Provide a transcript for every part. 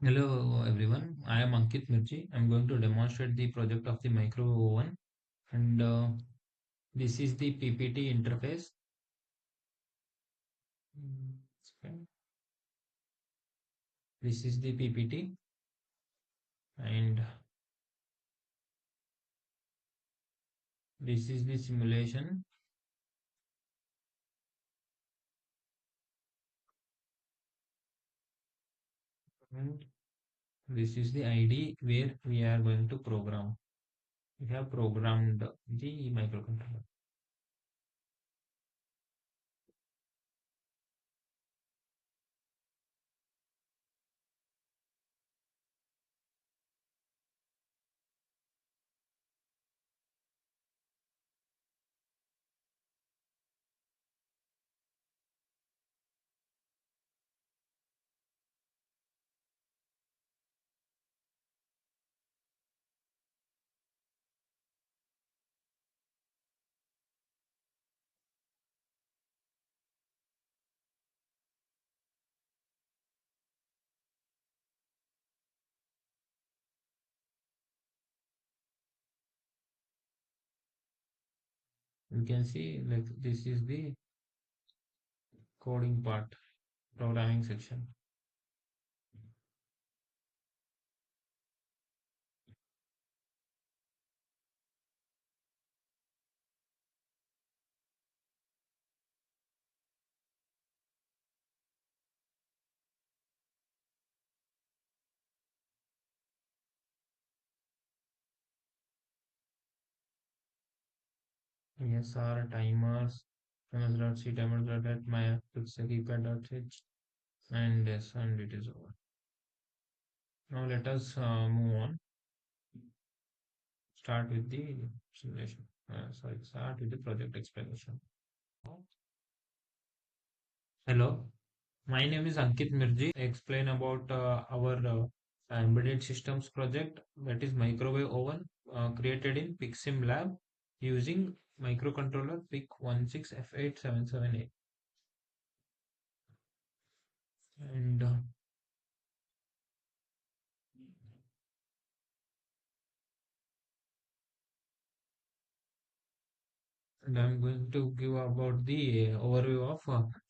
Hello everyone, I am Ankit Mirchi. I'm going to demonstrate the project of the microwave oven and this is the PPT interface. Okay. This is the PPT and this is the simulation and this is the ID where we are going to program. We have programmed the microcontroller. You can see like this is the coding part, programming section. Yes, our timers, timers.c, timers.at, my pixel keypad.h, and yes, and it is over. Now let us move on. Start with the simulation. Start with the project explanation. Hello, my name is Ankit Mirji. I explain about our embedded systems project that is microwave oven created in Pixim Lab using microcontroller PIC16F877A. And and I'm going to give about the overview of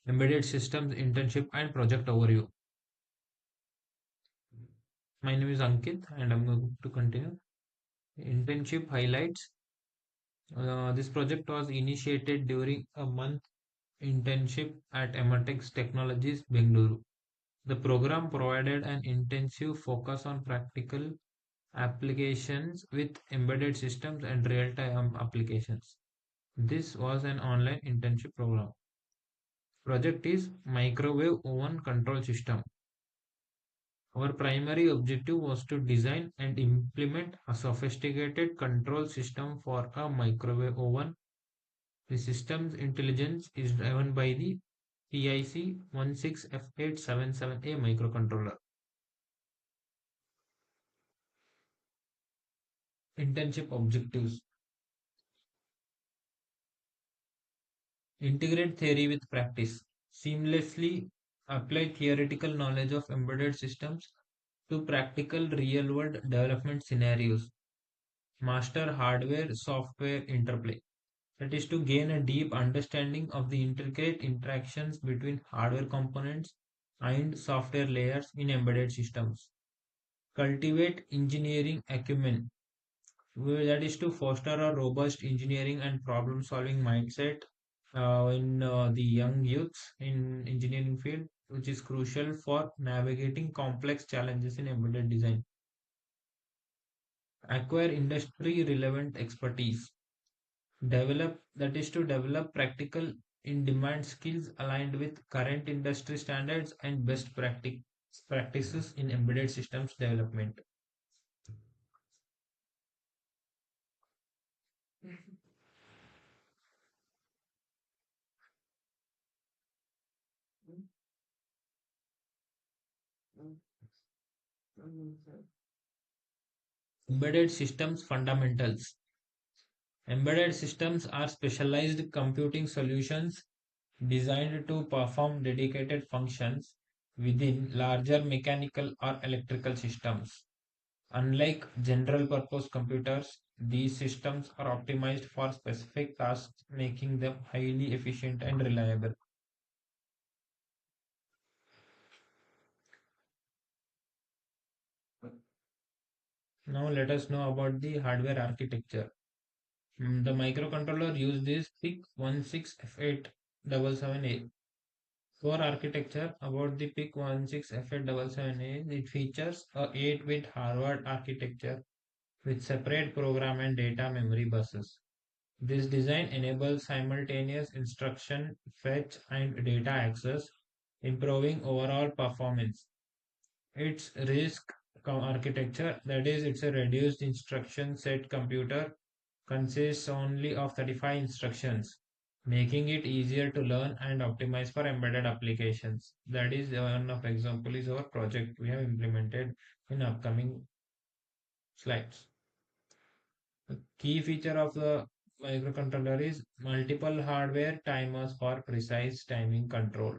embedded systems internship and project overview. My name is Ankit and I'm going to continue. Internship highlights. This project was initiated during a month internship at Emertxe Technologies, Bengaluru. The program provided an intensive focus on practical applications with embedded systems and real-time applications. This was an online internship program. Project is microwave oven control system. Our primary objective was to design and implement a sophisticated control system for a microwave oven. The system's intelligence is driven by the PIC16F877A microcontroller. Internship objectives: integrate theory with practice, seamlessly apply theoretical knowledge of embedded systems to practical real world development scenarios, master hardware software interplay. That is to gain a deep understanding of the intricate interactions between hardware components and software layers in embedded systems. Cultivate engineering acumen, that is to foster a robust engineering and problem solving mindset in the young youths in engineering field, which is crucial for navigating complex challenges in embedded design. Acquire industry relevant expertise, develop, that is to develop practical in demand skills aligned with current industry standards and best practices in embedded systems development. Embedded systems fundamentals. Embedded systems are specialized computing solutions designed to perform dedicated functions within larger mechanical or electrical systems. Unlike general purpose computers, these systems are optimized for specific tasks, making them highly efficient and reliable. Now let us know about the hardware architecture. The microcontroller uses this PIC16F877A. For architecture, about the PIC16F877A, it features a 8-bit Harvard architecture with separate program and data memory buses. This design enables simultaneous instruction fetch and data access, improving overall performance. Its architecture, that is, it's a reduced instruction set computer, consists only of 35 instructions, making it easier to learn and optimize for embedded applications. That is one of example is our project we have implemented in upcoming slides. The key feature of the microcontroller is multiple hardware timers for precise timing control.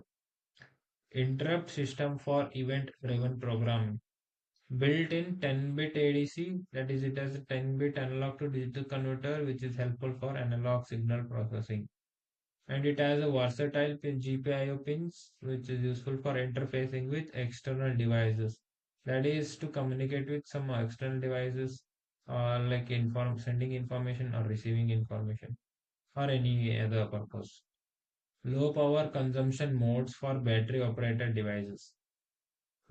Interrupt system for event-driven programming. Built-in 10-bit ADC, that is, it has a 10-bit analog to digital converter, which is helpful for analog signal processing. And it has a versatile GPIO pins, which is useful for interfacing with external devices. That is to communicate with some external devices, like sending information or receiving information, or any other purpose. Low power consumption modes for battery operated devices.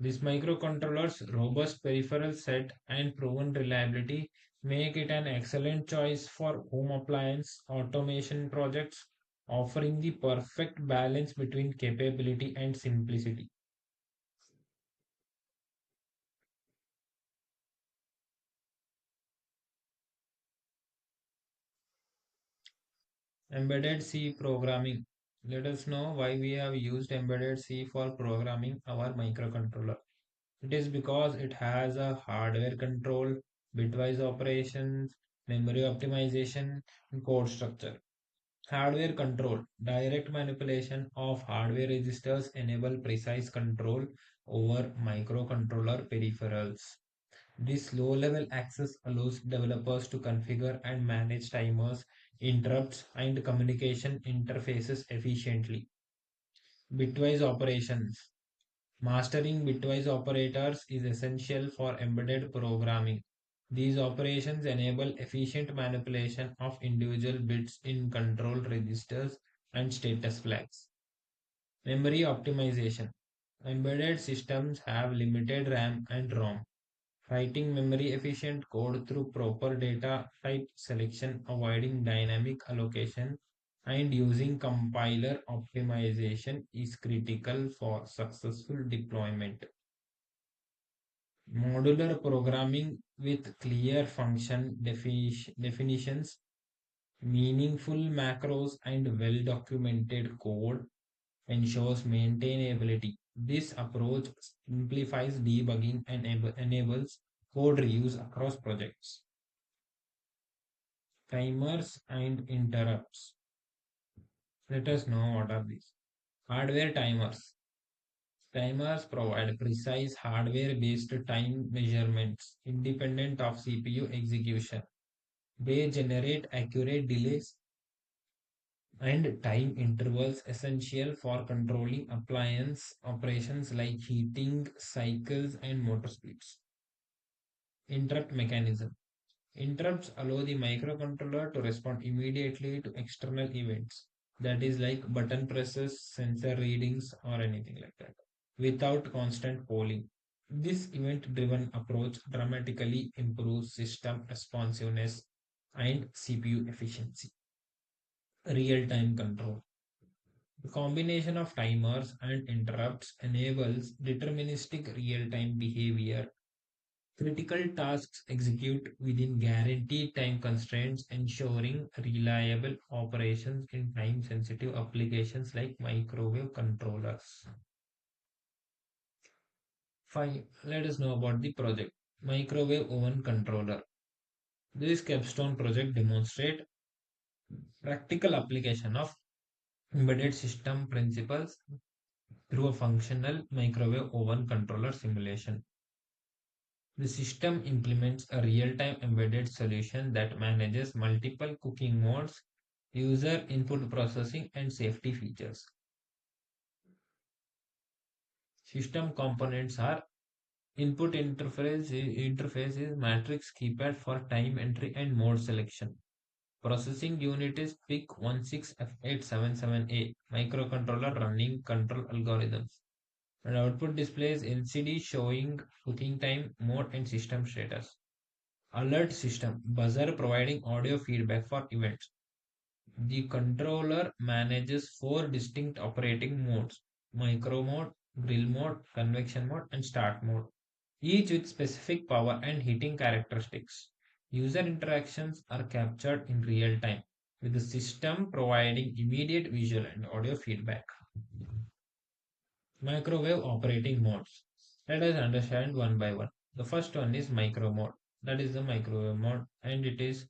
This microcontroller's robust peripheral set and proven reliability make it an excellent choice for home appliance automation projects, offering the perfect balance between capability and simplicity. Embedded C programming. Let us know why we have used embedded C for programming our microcontroller. It is because it has a hardware control, bitwise operations, memory optimization, and code structure. Hardware control. Direct manipulation of hardware registers enable precise control over microcontroller peripherals. This low-level access allows developers to configure and manage timers, interrupts, and communication interfaces efficiently. Bitwise operations. Mastering bitwise operators is essential for embedded programming. These operations enable efficient manipulation of individual bits in control registers and status flags. Memory optimization. Embedded systems have limited RAM and ROM. Writing memory efficient code through proper data type selection, avoiding dynamic allocation, and using compiler optimization is critical for successful deployment. Modular programming with clear function definitions, meaningful macros, and well documented code ensures maintainability. This approach simplifies debugging and enables code reuse across projects. Timers and interrupts. Let us know what are these. Hardware timers. Timers provide precise hardware-based time measurements independent of CPU execution. They generate accurate delays and time intervals essential for controlling appliance operations like heating cycles and motor speeds. Interrupt mechanism. Interrupts allow the microcontroller to respond immediately to external events, that is, like button presses, sensor readings, or anything like that, without constant polling. This event driven approach dramatically improves system responsiveness and CPU efficiency. Real time control. The combination of timers and interrupts enables deterministic real time behavior. Critical tasks execute within guaranteed time constraints, ensuring reliable operations in time sensitive applications like microwave controllers. Fine, let us know about the project. Microwave oven controller. This capstone project demonstrates practical application of embedded system principles through a functional microwave oven controller simulation. The system implements a real-time embedded solution that manages multiple cooking modes, user input processing, and safety features. System components are interface is matrix keypad for time entry and mode selection. Processing unit is PIC16F877A microcontroller running control algorithms. And output displays LCD showing cooking time, mode, and system status. Alert system buzzer providing audio feedback for events. The controller manages four distinct operating modes: micro mode, grill mode, convection mode, and start mode, each with specific power and heating characteristics. User interactions are captured in real time, with the system providing immediate visual and audio feedback. Microwave operating modes. Let us understand one by one. The first one is micro mode. That is the microwave mode, and it is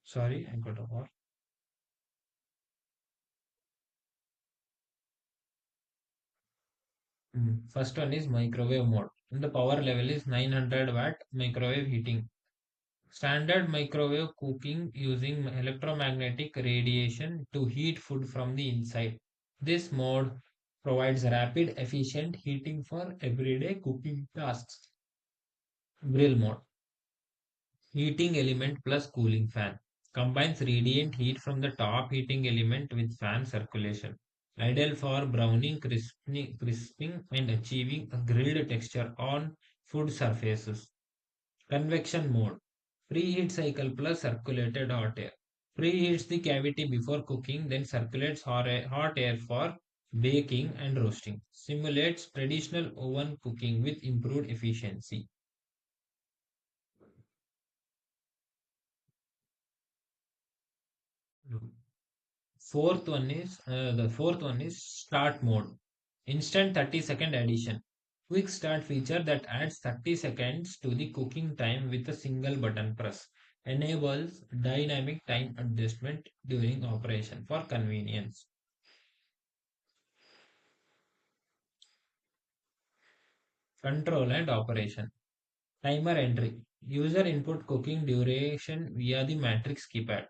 sorry, I got a call. First one is microwave mode. And the power level is 900-watt microwave heating. Standard microwave cooking using electromagnetic radiation to heat food from the inside. This mode provides rapid, efficient heating for everyday cooking tasks. Grill mode. Heating element plus cooling fan. Combines radiant heat from the top heating element with fan circulation. Ideal for browning, crisping, and achieving a grilled texture on food surfaces. Convection mode. Preheat cycle plus circulated hot air. Preheats the cavity before cooking, then circulates hot air for baking and roasting. Simulates traditional oven cooking with improved efficiency. The fourth one is start mode. Instant 30-second addition. Quick start feature that adds 30 seconds to the cooking time with a single button press. Enables dynamic time adjustment during operation for convenience. Control and operation. Timer entry. User input cooking duration via the matrix keypad.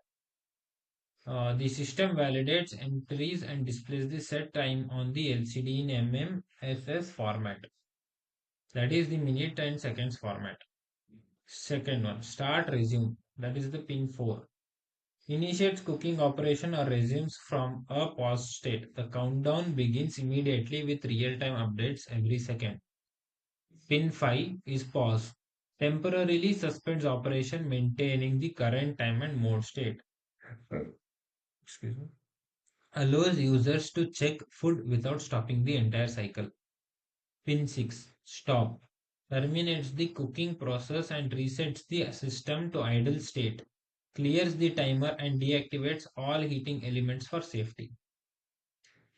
The system validates entries and displays the set time on the LCD in MMSS format. That is the minute and seconds format. Second one, start resume. That is the pin 4. Initiates cooking operation or resumes from a pause state. The countdown begins immediately with real-time updates every second. Pin 5 is pause. Temporarily suspends operation maintaining the current time and mode state. Excuse me. Allows users to check food without stopping the entire cycle. Pin 6 stop. Terminates the cooking process and resets the system to idle state. Clears the timer and deactivates all heating elements for safety.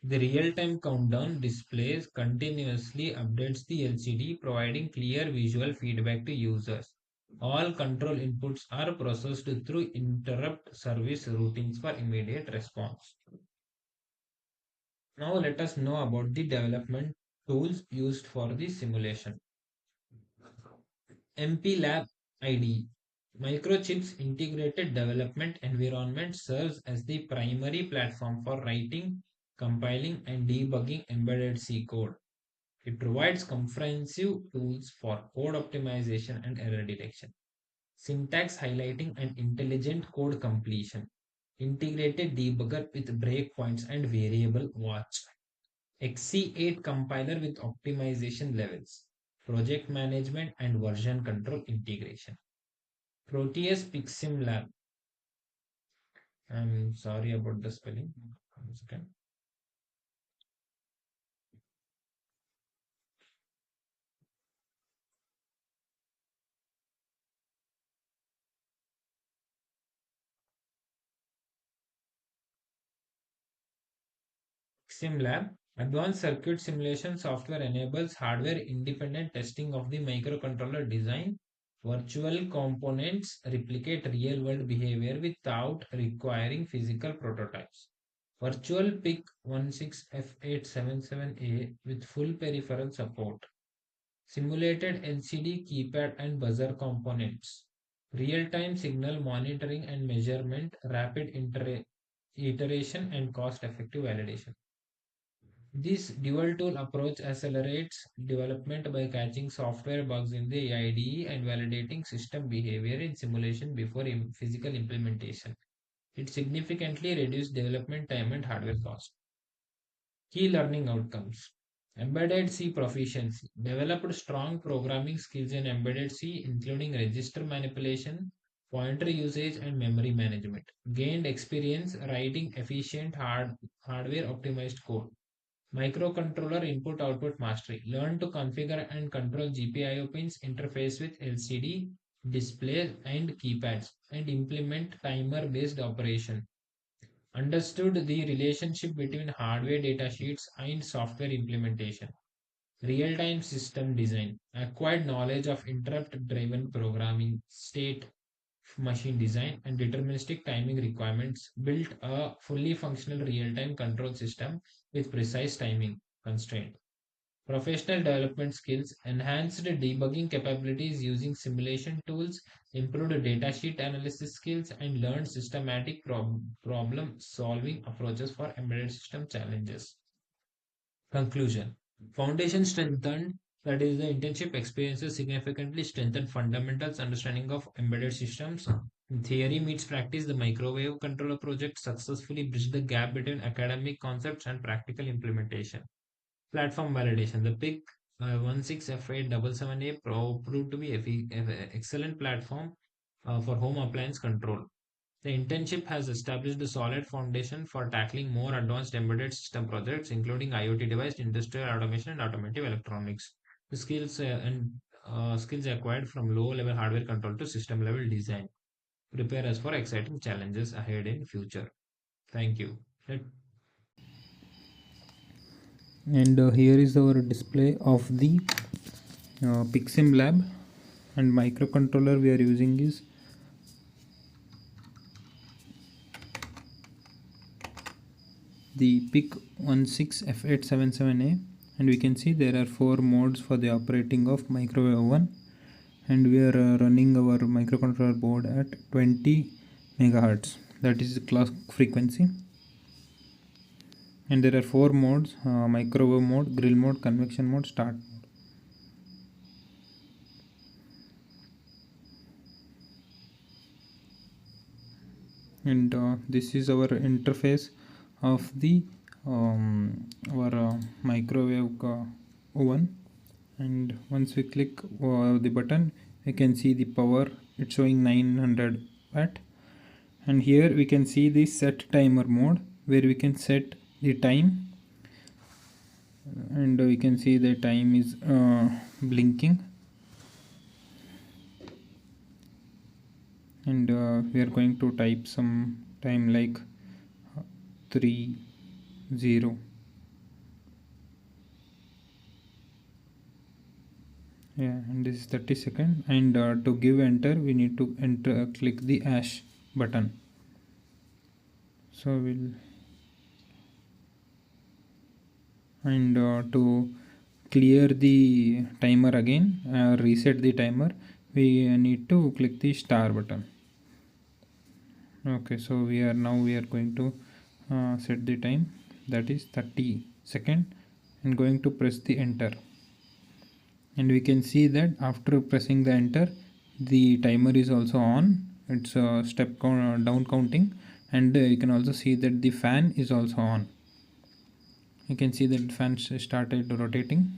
The real-time countdown displays continuously updates the LCD, providing clear visual feedback to users. All control inputs are processed through interrupt service routines for immediate response. Now let us know about the development tools used for the simulation. MPLAB IDE. Microchip's integrated development environment serves as the primary platform for writing, compiling, and debugging embedded C code. It provides comprehensive tools for code optimization and error detection, syntax highlighting, and intelligent code completion. Integrated debugger with breakpoints and variable watch. XC8 compiler with optimization levels, project management, and version control integration. Proteus Pixim Lab. I'm sorry about the spelling. One second. SimLab, advanced circuit simulation software enables hardware independent testing of the microcontroller design. Virtual components replicate real world behavior without requiring physical prototypes. Virtual PIC 16F877A with full peripheral support. Simulated LCD keypad and buzzer components. Real-time signal monitoring and measurement, rapid iteration and cost-effective validation. This dual tool approach accelerates development by catching software bugs in the IDE and validating system behavior in simulation before physical implementation. It significantly reduced development time and hardware cost. Key learning outcomes. Embedded C proficiency. Developed strong programming skills in embedded C, including register manipulation, pointer usage, and memory management. Gained experience writing efficient hardware optimized code. Microcontroller input output mastery. Learn to configure and control GPIO pins, interface with LCD, displays, and keypads, and implement timer based operation. Understood the relationship between hardware datasheets and software implementation. Real time system design. Acquired knowledge of interrupt driven programming, state machine design, and deterministic timing requirements. Built a fully functional real time control system with precise timing constraint. Professional development skills, enhanced debugging capabilities using simulation tools, improved datasheet analysis skills, and learned systematic problem solving approaches for embedded system challenges. Conclusion. Foundation strengthened, that is, the internship experiences significantly strengthened fundamentals understanding of embedded systems. Theory meets practice. The microwave controller project successfully bridged the gap between academic concepts and practical implementation. Platform validation. The PIC 16F877A proved to be excellent platform for home appliance control. The internship has established a solid foundation for tackling more advanced embedded system projects, including IoT device, industrial automation, and automotive electronics. The skills acquired from low-level hardware control to system-level design prepare us for exciting challenges ahead in future. Thank you. And here is our display of the Pixim lab, and microcontroller we are using is the PIC 16F877A, and we can see there are 4 modes for the operating of microwave oven, and we are running our microcontroller board at 20 megahertz, that is the clock frequency. And there are 4 modes: microwave mode, grill mode, convection mode, start mode. And this is our interface of the our microwave oven, and once we click the button, we can see the power. It's showing 900 watt, and here we can see the set timer mode, where we can set the time, and we can see the time is blinking, and we are going to type some time like 3 0. Yeah, and this is 30 second, and to give enter we need to enter click the hash button. So we'll, and to clear the timer again, reset the timer, we need to click the star button. Okay, so we are going to set the time, that is 30 second, and going to press the enter, and we can see that after pressing the enter, the timer is also on. It's a step down counting, and you can also see that the fan is also on. You can see that the fan started rotating,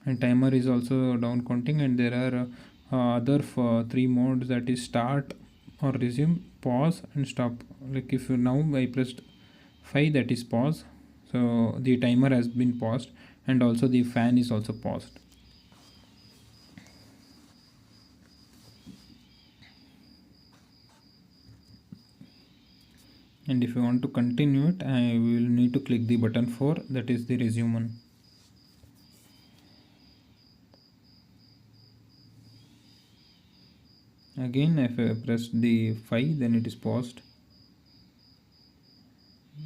and timer is also down counting, and there are other 3 modes, that is start or resume, pause, and stop. Like if you now I pressed 5, that is pause, so the timer has been paused, and also the fan is also paused. And if you want to continue it, I will need to click the button 4, that is the resume one. Again, if I press the 5, then it is paused.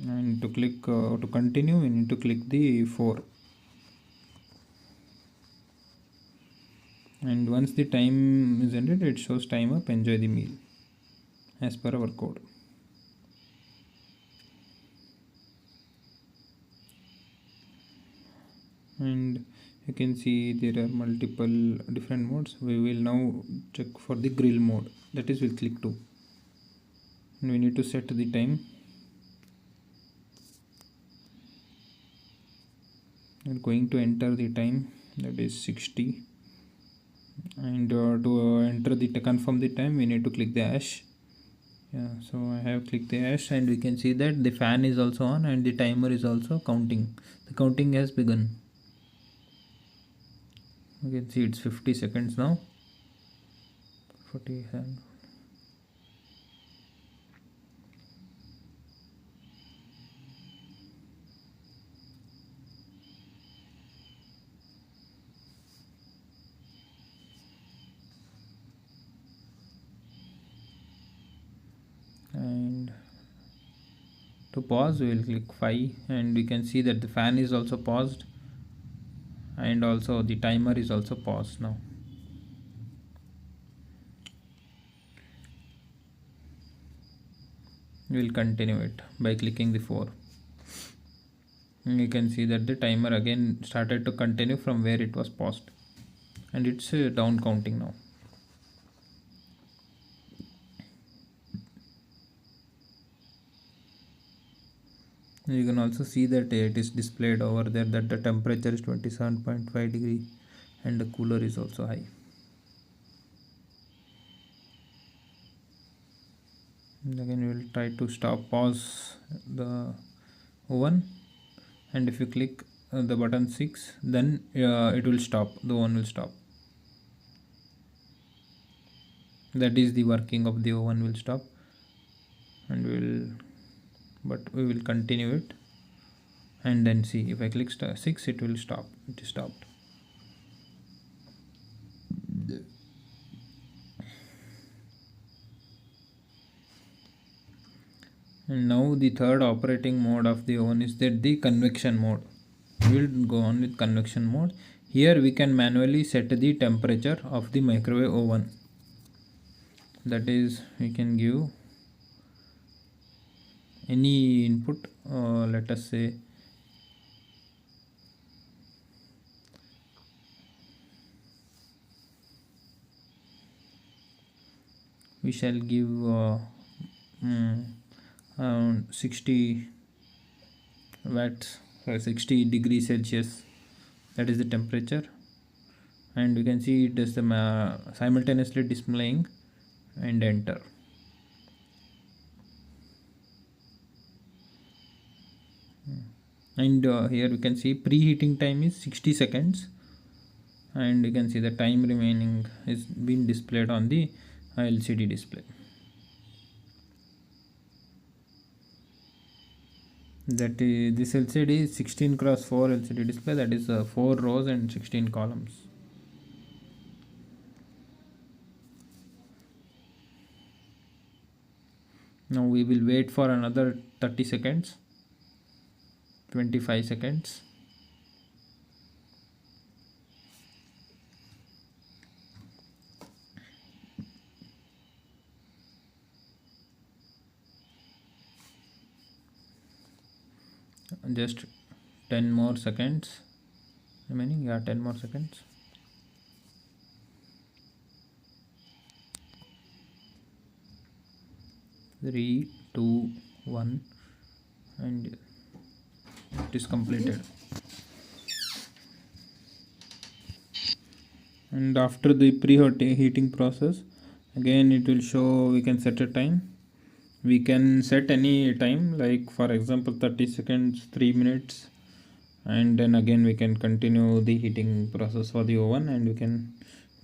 And to click to continue, we need to click the 4. And once the time is ended, it shows time up, enjoy the meal, as per our code. And you can see there are multiple different modes. We will now check for the grill mode, that is we'll click 2, and we need to set the time. We're going to enter the time, that is 60, and to enter the confirm the time, we need to click the hash. Yeah, so I have clicked the hash, and we can see that the fan is also on and the timer is also counting. The counting has begun. You can see it's 50 seconds now. 47. And to pause, we will click 5, and we can see that the fan is also paused, and also the timer is also paused now. We will continue it by clicking the 4. And you can see that the timer again started to continue from where it was paused, and it's down counting now. You can also see that it is displayed over there that the temperature is 27.5 degree and the cooler is also high. And again we will try to pause the oven, and if you click the button 6, then it will stop, the oven will stop. That is the working of the oven will stop, and we will continue it, and then see if I click 6, it will stop. It is stopped. And now the third operating mode of the oven is that the convection mode. We'll go on with convection mode. Here we can manually set the temperature of the microwave oven. That is, we can give any input, let us say we shall give around 60 watts, 60 degrees Celsius, that is the temperature, and you can see it is simultaneously displaying, and enter. And here we can see preheating time is 60 seconds, and you can see the time remaining is being displayed on the LCD display. That is, this LCD is 16x4 LCD display, that is 4 rows and 16 columns. Now we will wait for another 30 seconds, 25 seconds. Just 10 more seconds remaining. Yeah, 10 more seconds. Three, two, one, and it is completed. And after the preheating process, again it will show we can set a time. We can set any time, like for example 30 seconds, 3 minutes, and then again we can continue the heating process for the oven, and we can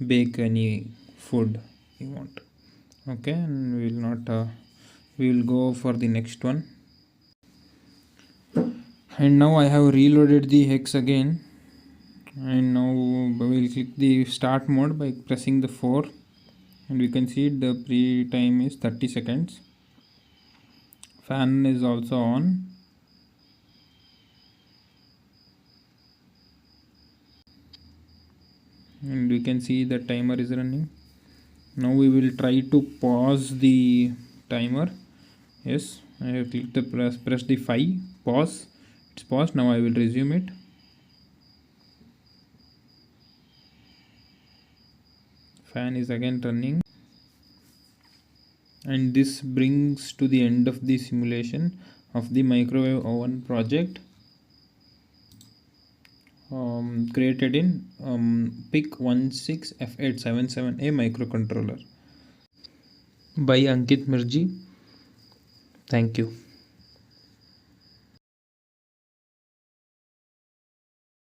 bake any food you want. Okay, and we will not we will go for the next one. And now I have reloaded the hex again, and now we will click the start mode by pressing the 4, and we can see the pre time is 30 seconds. Fan is also on. And we can see the timer is running. Now we will try to pause the timer. Yes, I have clicked the press the 5 pause. It's paused. Now I will resume it. Fan is again running. And this brings to the end of the simulation of the microwave oven project, created in PIC16F877A microcontroller by Ankit Mirji. Thank you.